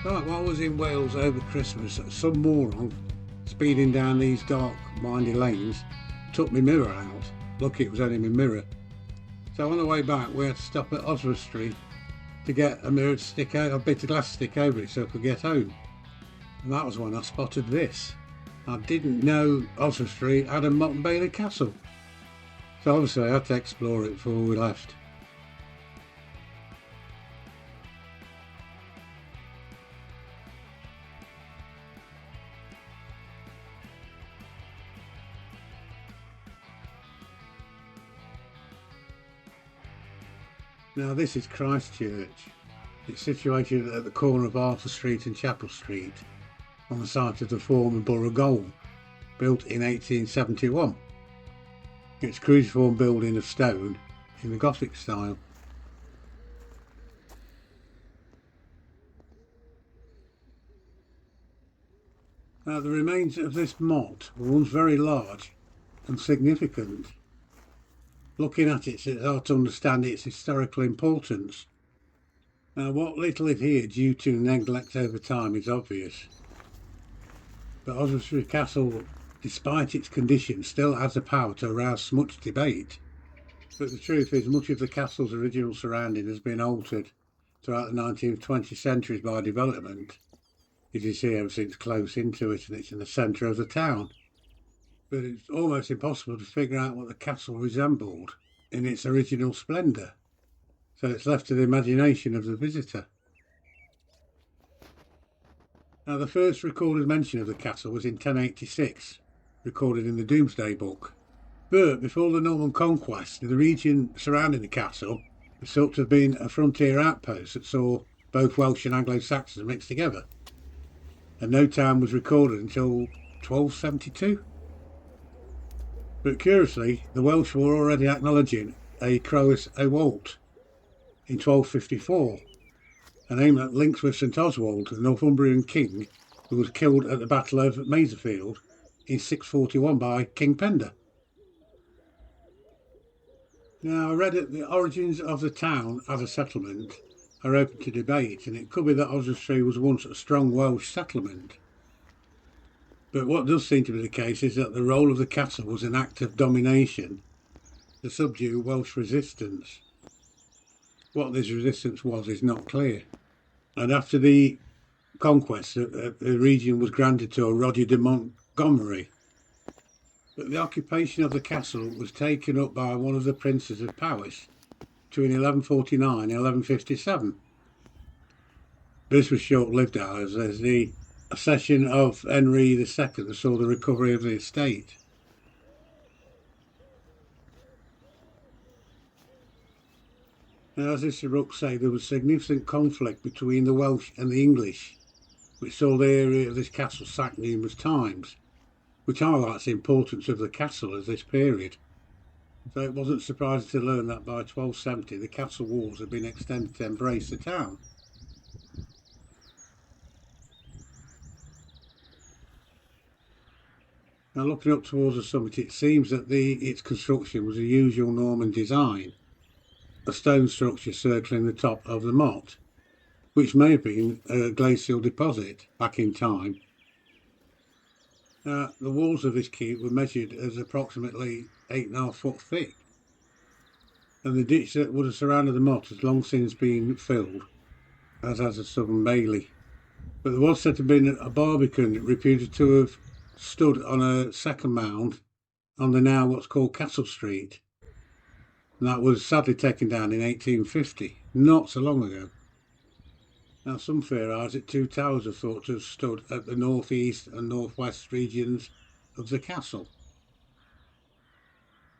Right, while I was in Wales over Christmas, some moron speeding down these dark, windy lanes took my mirror out. Lucky it was only my mirror. So on the way back, we had to stop at Oswestry to get a mirror to stick out, a bit of glass to stick over it so I could get home. And that was when I spotted this. I didn't know Oswestry had a Motte and Bailey castle. So obviously I had to explore it before we left. Now this is Christchurch. It's situated at the corner of Arthur Street and Chapel Street on the site of the former Borough Gaol, built in 1871. It's a cruciform building of stone in the Gothic style. Now the remains of this motte were once very large and significant. Looking at it, it's hard to understand its historical importance. Now what little is here due to neglect over time is obvious. But Oswestry Castle, despite its condition, still has the power to arouse much debate. But the truth is, much of the castle's original surrounding has been altered throughout the 19th and 20th centuries by development. As you see, everything's close into it and it's in the centre of the town. But it's almost impossible to figure out what the castle resembled in its original splendour. So it's left to the imagination of the visitor. Now the first recorded mention of the castle was in 1086, recorded in the Domesday Book. But before the Norman conquest, the region surrounding the castle was thought to have been a frontier outpost that saw both Welsh and Anglo-Saxons mixed together. And no town was recorded until 1272. But curiously, the Welsh were already acknowledging a Crowys Ewalt in 1254, a name that links with St Oswald, the Northumbrian king who was killed at the Battle of Maserfield in 641 by King Penda. Now I read that the origins of the town as a settlement are open to debate, and it could be that Oswestry was once a strong Welsh settlement. But what does seem to be the case is that the role of the castle was an act of domination to subdue Welsh resistance. What this resistance was is not clear. And after the conquest, the region was granted to a Roger de Montgomery. But the occupation of the castle was taken up by one of the princes of Powys between 1149 and 1157. This was short-lived, as the accession of Henry II saw the recovery of the estate. Now, as this book say, there was significant conflict between the Welsh and the English, which saw the area of this castle sacked numerous times, which highlights the importance of the castle at this period. So it wasn't surprising to learn that by 1270 the castle walls had been extended to embrace the town. Now looking up towards the summit, it seems that its construction was the usual Norman design, a stone structure circling the top of the motte, which may have been a glacial deposit back in time. The walls of this keep were measured as approximately 8.5 foot thick, and the ditch that would have surrounded the motte has long since been filled, as has the southern bailey. But there was said to have been a barbican reputed to have stood on a second mound on the now what's called Castle Street, and that was sadly taken down in 1850, not so long ago. Now some theorise that two towers are thought to have stood at the northeast and northwest regions of the castle.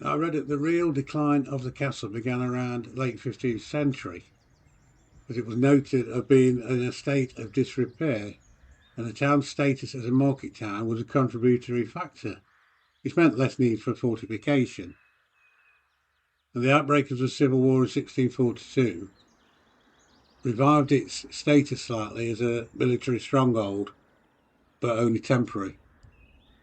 Now I read that the real decline of the castle began around late 15th century, as it was noted of being in a state of disrepair, and the town's status as a market town was a contributory factor, which meant less need for fortification. And the outbreak of the Civil War in 1642 revived its status slightly as a military stronghold, but only temporary,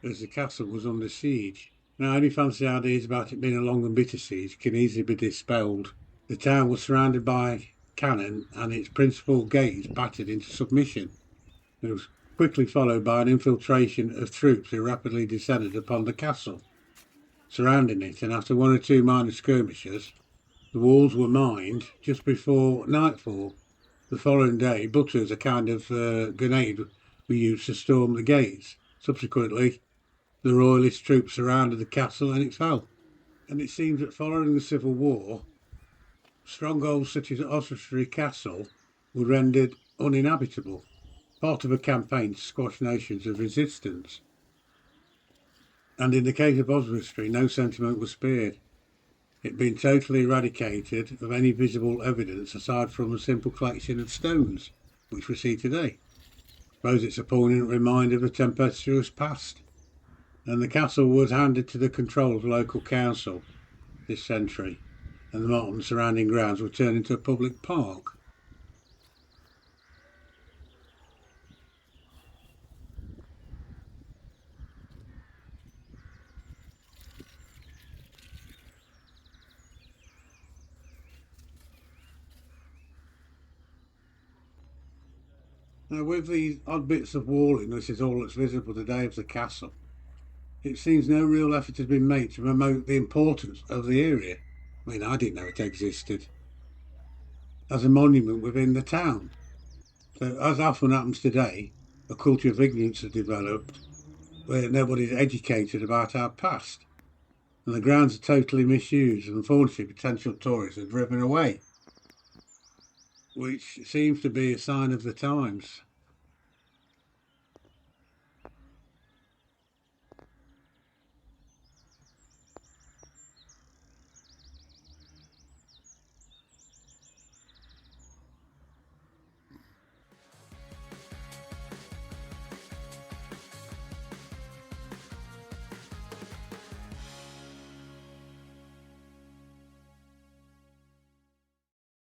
as the castle was under siege. Now any fancy ideas about it being a long and bitter siege can easily be dispelled. The town was surrounded by cannon and its principal gates battered into submission. It was quickly followed by an infiltration of troops who rapidly descended upon the castle, surrounding it, and after 1 or 2 minor skirmishes, the walls were mined just before nightfall. The following day, butters, a kind of grenade, were used to storm the gates. Subsequently, the royalist troops surrounded the castle and it fell. And it seems that following the Civil War, strongholds such as Oswestry Castle were rendered uninhabitable, part of a campaign to squash notions of resistance. And in the case of Oswestry, no sentiment was spared. It being totally eradicated of any visible evidence aside from a simple collection of stones, which we see today. I suppose it's a poignant reminder of a tempestuous past. And the castle was handed to the control of the local council this century, and the motte and surrounding grounds were turned into a public park. Now, with these odd bits of walling, this is all that's visible today of the castle, it seems no real effort has been made to promote the importance of the area. I mean, I didn't know it existed as a monument within the town. So, as often happens today, a culture of ignorance has developed where nobody's educated about our past. And the grounds are totally misused, and unfortunately, potential tourists are driven away, which seems to be a sign of the times.